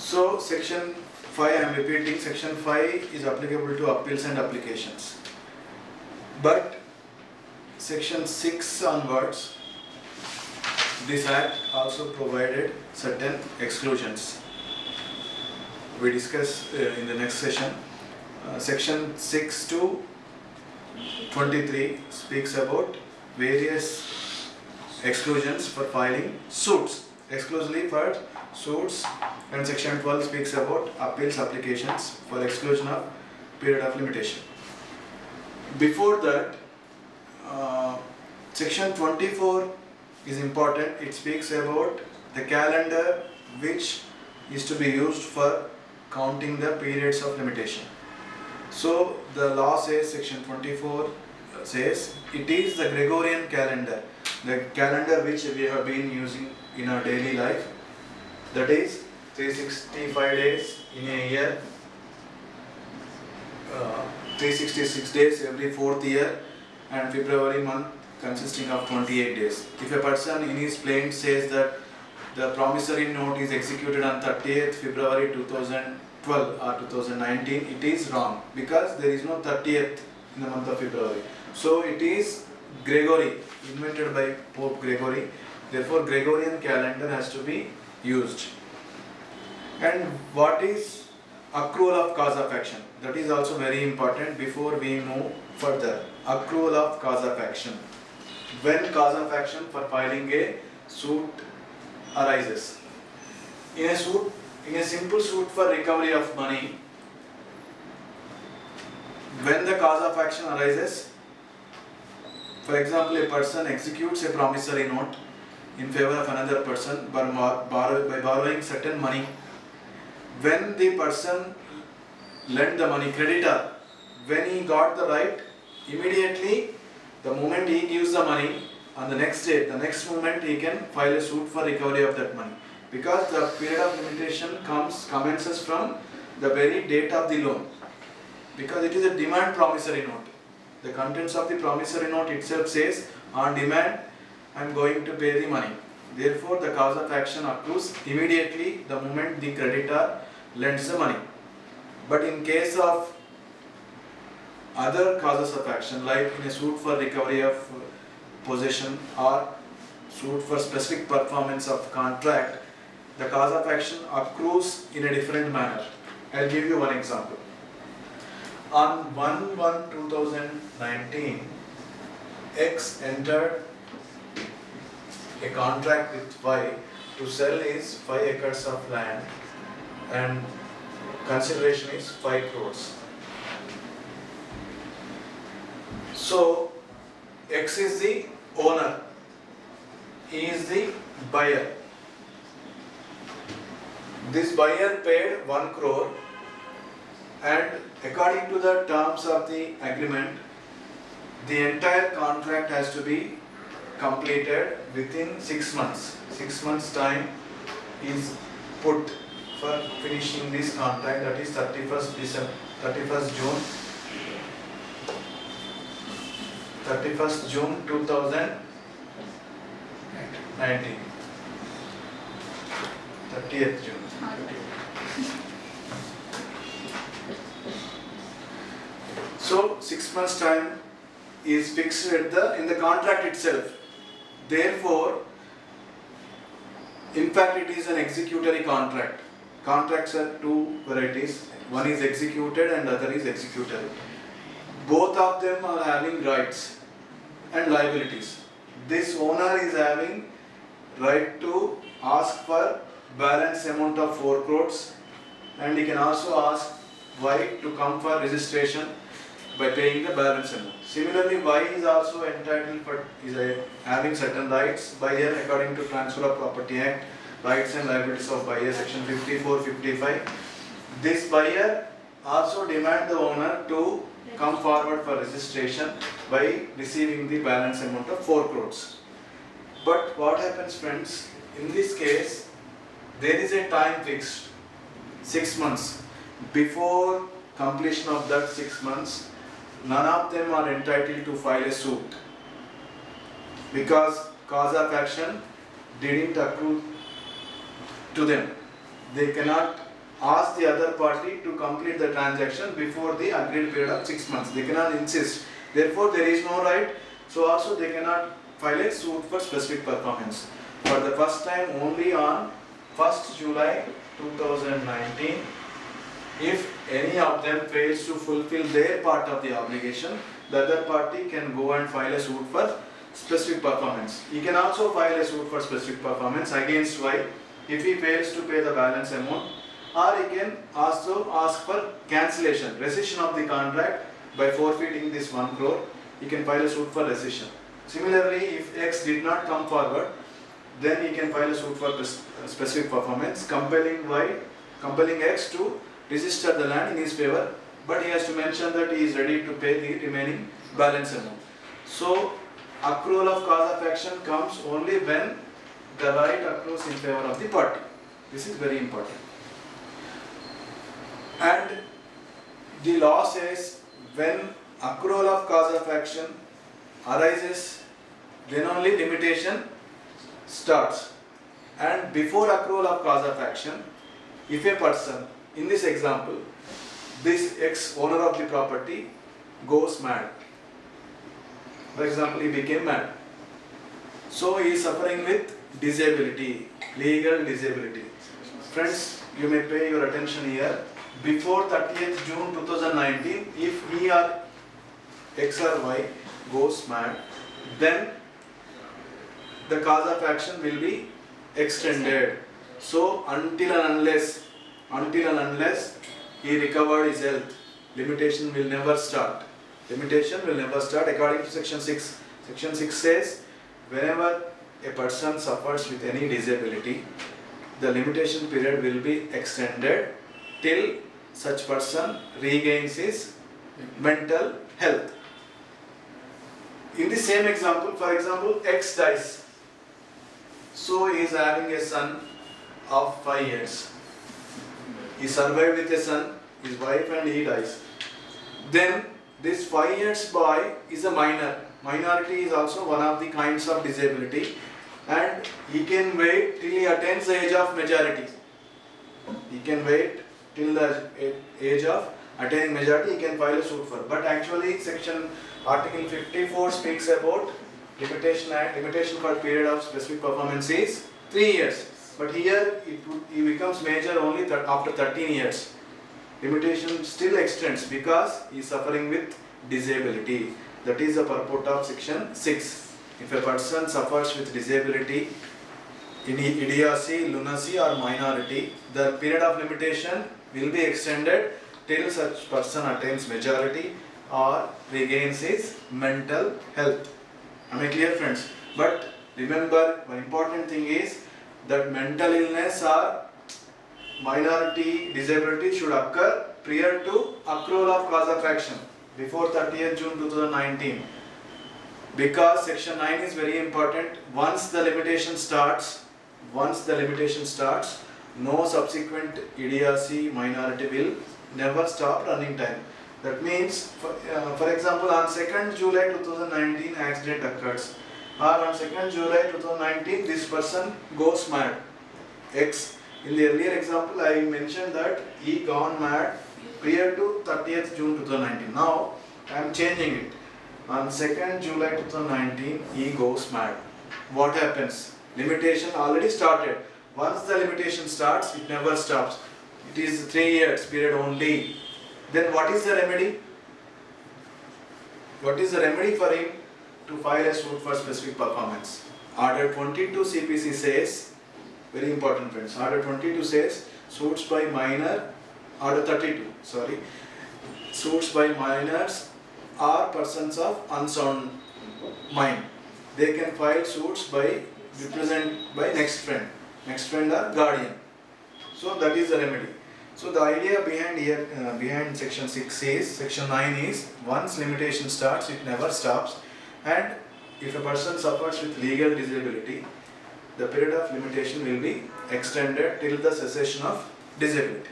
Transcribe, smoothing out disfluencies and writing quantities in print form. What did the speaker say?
So section 5, I am repeating, section 5 is applicable to appeals and applications. But section 6 onwards, this act also provided certain exclusions. We discuss in the next session. Section 6 to 23 speaks about various exclusions for filing suits, exclusively for suits, and section 12 speaks about appeals applications for exclusion of period of limitation. Before that, section 24 is important. It speaks about the calendar which is to be used for counting the periods of limitation. So the law says, section 24 says, it is the Gregorian calendar, the calendar which we have been using in our daily life, that is 365 days in a year, 366 days every fourth year, and February month consisting of 28 days. If a person in his plaint says that the promissory note is executed on 30th February 2012 or 2019, it is wrong, because there is no 30th in the month of February. So it is Gregory, invented by Pope Gregory. Therefore Gregorian calendar has to be used. And what is accrual of cause of action? That is also very important before we move further. Accrual of cause of action. When cause of action for filing a suit arises. In a simple suit for recovery of money, when the cause of action arises, for example, a person executes a promissory note in favor of another person by borrowing certain money. When the person lent the money, creditor, when he got the right, immediately the moment he gives the money, on the next day, the next moment he can file a suit for recovery of that money, because the period of limitation commences from the very date of the loan, because it is a demand promissory note. The contents of the promissory note itself says, on demand I am going to pay the money. Therefore the cause of action accrues immediately the moment the creditor lends the money. But in case of other causes of action, like in a suit for recovery of possession or suit for specific performance of contract, the cause of action accrues in a different manner. I'll give you one example. On 1/1/2019, X entered a contract with Y to sell his 5 acres of land, and consideration is 5 crores. So X is the owner, he is the buyer. This buyer paid 1 crore, and according to the terms of the agreement, the entire contract has to be completed within 6 months. 6 months time is put for finishing this contract, that is 31st June 2019. 30th June. So 6 months time is fixed in the contract itself. Therefore, in fact, it is an executory contract. Contracts are 2 varieties. One is executed and other is executory. Both of them are having rights and liabilities. This owner is having right to ask for balance amount of 4 crores, and he can also ask Y to come for registration by paying the balance amount. Similarly, Y is also entitled for having certain rights. Buyer, according to Transfer of Property Act, rights and liabilities of buyer, section 54-55. This buyer also demand the owner to come forward for registration by receiving the balance amount of 4 crores. But what happens, friends, in this case, there is a time fixed, 6 months. Before completion of that 6 months, none of them are entitled to file a suit, because cause of action didn't accrue to them. They cannot ask the other party to complete the transaction before the agreed period of 6 months. They cannot insist. Therefore, there is no right. So also they cannot file a suit for specific performance. For the first time, only on 1st July 2019, if any of them fails to fulfill their part of the obligation, the other party can go and file a suit for specific performance. He can also file a suit for specific performance against Y if he fails to pay the balance amount, or he can also ask for cancellation, rescission of the contract by forfeiting this 1 crore. He can file a suit for rescission. Similarly, if X did not come forward, then he can file a suit for specific performance, compelling X to register the land in his favor, but he has to mention that he is ready to pay the remaining balance amount. So, accrual of cause of action comes only when the right accrues in favor of the party. This is very important. And the law says when accrual of cause of action arises, then only limitation starts. And before accrual of cause of action, if a person, in this example, this ex-owner of the property goes mad. For example, he became mad. So he is suffering with disability, legal disability. Friends, you may pay your attention here. Before 30th June 2019, if he or X or Y goes mad, then the cause of action will be extended. So until and unless he recovered his health, limitation will never start. Limitation will never start according to section 6. Section 6 says whenever a person suffers with any disability, the limitation period will be extended till such person regains his mental health. In the same example, for example, X dies. So he is having a son of 5 years. He survived with a son, his wife, and he dies. Then this 5 years boy is a minor. Minority is also one of the kinds of disability, and he can wait till he attains the age of majority. He can wait till the age of attaining majority, he can file a suit for. But actually section article 54 speaks about limitation for period of specific performance is 3 years. But here he becomes major only after 13 years. Limitation still extends because he is suffering with disability. That is the purport of section 6. If a person suffers with disability, idiocy, lunacy or minority, the period of limitation will be extended till such person attains majority or regains his mental health. Am I clear, friends? But remember, one important thing is that mental illness or minority disability should occur prior to accrual of cause of action before 30th June 2019. Because section 9 is very important. Once the limitation starts, no subsequent idiocy, minority will never stop running time. That means, for example, on 2nd July 2019 accident occurs, or on 2nd July 2019 this person goes mad. X. In the earlier example I mentioned that he gone mad prior to 30th June 2019. Now I am changing it. On 2nd July 2019 he goes mad. What happens? Limitation already started. Once the limitation starts, it never stops. It is 3 years period only. Then what is the remedy? What is the remedy for him to file a suit for specific performance? Order 22 CPC says, very important friends, Order 22 says suits by minor, Order 32, sorry, suits by minors or persons of unsound mind. They can file suits by represented by next friend or guardian. So that is the remedy. So the idea behind here, behind section 6 is, section 9 is, once limitation starts, it never stops, and if a person suffers with legal disability, the period of limitation will be extended till the cessation of disability.